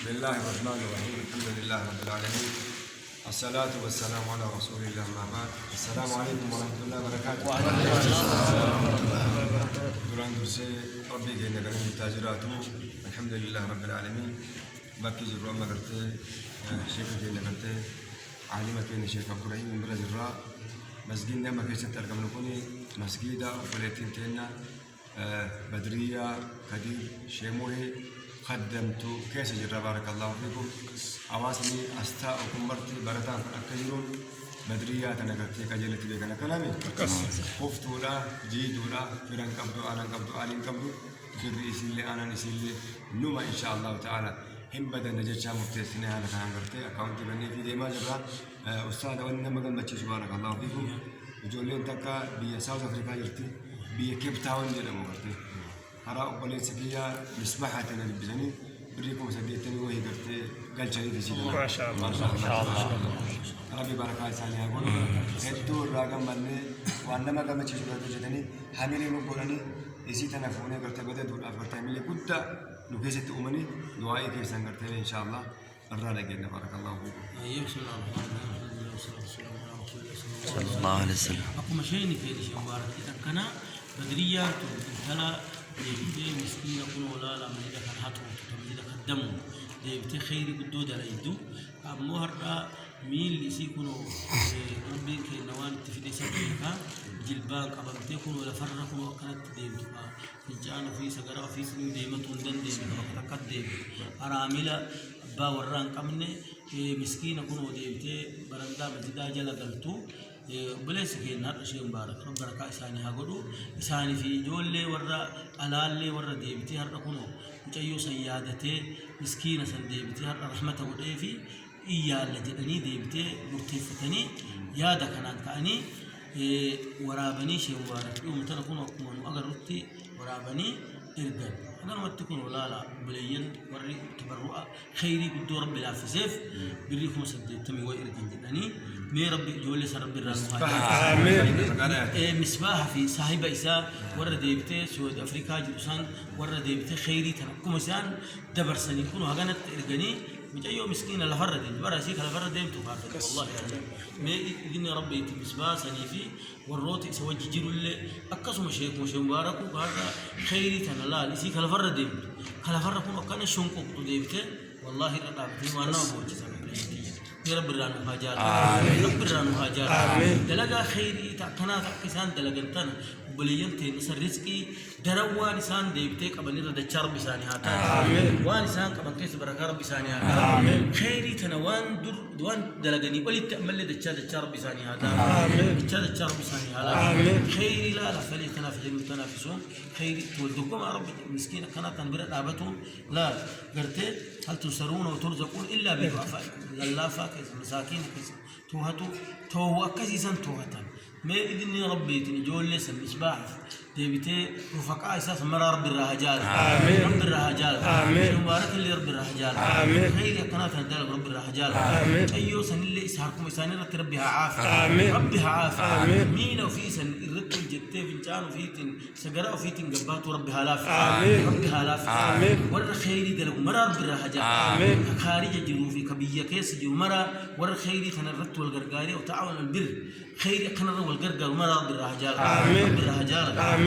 بسم الله الرحمن الرحيم. الحمد لله رب العالمين، الصلاة والسلام على رسول الله. ما بعد، السلام عليكم ورحمة الله وبركاته. وعليكم السلام ورحمة الله وبركاته. دوران درسي ربي جينا قرن تاجراته. الحمد لله رب العالمين. باكي جروا ما قرتي شيخ جينا قرتي عالمة بين الشيخ عبد الرحيم من برز الراء مسجدنا ما كيس تركم نكوني مسجدا وفلتين تينا بدرية كدير شيموهي خدمت كيس جرا بارك الله فيكم. أواسني أستاءكم مرتي برتان أكجرون بدرية أنا قلت كجلت بيك أنا كلامي خفت ولا جيد ولا فرن قبض أنا قبض ألين قبض في الرئيس اللي أنا نسيل نوما إن شاء الله تعالى هم بدأ نجتشا مفتسنا هذا كان قلت أكاونت بني في ديما جرا أستاذ وإنما ما قلنا تشيش بارك الله فيكم. وجولين تكا بيا ساوث أفريقيا جرتي بيا كيب تاون جل مقرتي هراء بلي سكيا مسبحة تنبزني بريكم سديتني وهي قرتي قال شيء في سيدنا ما شاء الله ما شاء الله ربي بركة ثانية أقول هدو راجع مني وأنما كم تشيش بردجتني حملي مقولني إذا تنافوني قرت بدأ دول أفكار حملي كنت نكسة أمني دعائي كيسان قرتي إن شاء الله الرأي جينا بارك الله فيكم. صلى الله عليه وسلم. أكو مشيني في الشيء مبارك إذا كان بدرية تلا ديبتي مسكين أكون ولا لا من إذا كان حتى من إذا قدموا ديبتي خير قدود على يدو مهرة ميل يسيكونوا ربي كنوان تفيد سبيكا جلبان قبلتي كون ولا فرقون وكانت ديبتي فجأنا في سجرا في سنين ديمة تندن ديبتي وقتك ديبتي أراميلا باوران كمنه مسكين أكون وديبتي برندا مزيدا جل قلتو بلس كين هذا شيء مبارك ربنا كإساني هقولوا إساني في جول ورا علال ورا ديبتي هذا كونه وجايو سيادته مسكينة سن ديبتي هذا رحمته وديفي إياه لجدني ديبتي مرتفتني يا ده كان كأني ورابني شيء مبارك يوم تنكون أكون أجرتي ورابني إرجع أنا ما تكون ولا لا بلين وري تبرؤ خيري بدو رب لا في سيف بريكم سدد تمي وإرجع جدني مي ربي جولي سرب الرحمة آمين مصباح في صاحب إساء ورد ديبته سود أفريقيا جلسان ورد ديبته خيري تنكم إنسان دبر سنين يكونوا هجنت إرجاني مجايو مسكين لا فرد برا شيء لا فرد ديم تفارد والله ما إذن ربي مصباح سني في والروت سوى جيرو اللي أكسم شيخ مش مبارك وهذا خيري تنلا لسي كلا فرد ديم كلا فرد كون كان شنكو ديبته والله ربي ما أنا بوجي يا رب الرانو هاجر رب الرانو هاجر دلقا خيري تكنا تكسان دلقنتنا بليين تنسر رزقي دروان إنسان ديبتك أبني رد الشرب بساني هذا وان إنسان كمان كيس بركة رب بساني هذا خيري تنوان دوان دلقني ولي تأمل لد الشرب بساني هذا الشرب بساني هذا خيري لا فلي تنافسون خيري تولدكم يا رب مسكين كنا تنبرد عبتهم لا قرتي هل تنصرون وترزقون إلا بضعفائكم لا فاكس مساكين كيس توه كيسا توهتا ما إذن ربي تنجول ليس المصباح ديبتي رفقاء أساس مرا رب الرهجال رب الرهجال مبارك اللي رب الرهجال خير قناة هدالك رب الرهجال أيو سن اللي إسحاركم إساني رت ربها عافية ربها عافية مين وفي سن الرت الجتة فنجان وفيتن سجراء وفيتن قبات وربها لافية ربها لافية ور خيري دلك مرا رب الرهجال خارج جروفي كبية كيس جو مرا ور خيري تنرت والغرغاري وتعاون البر خيري قناة والغرغار مرا رب الرهجال رب الرهجال آمين.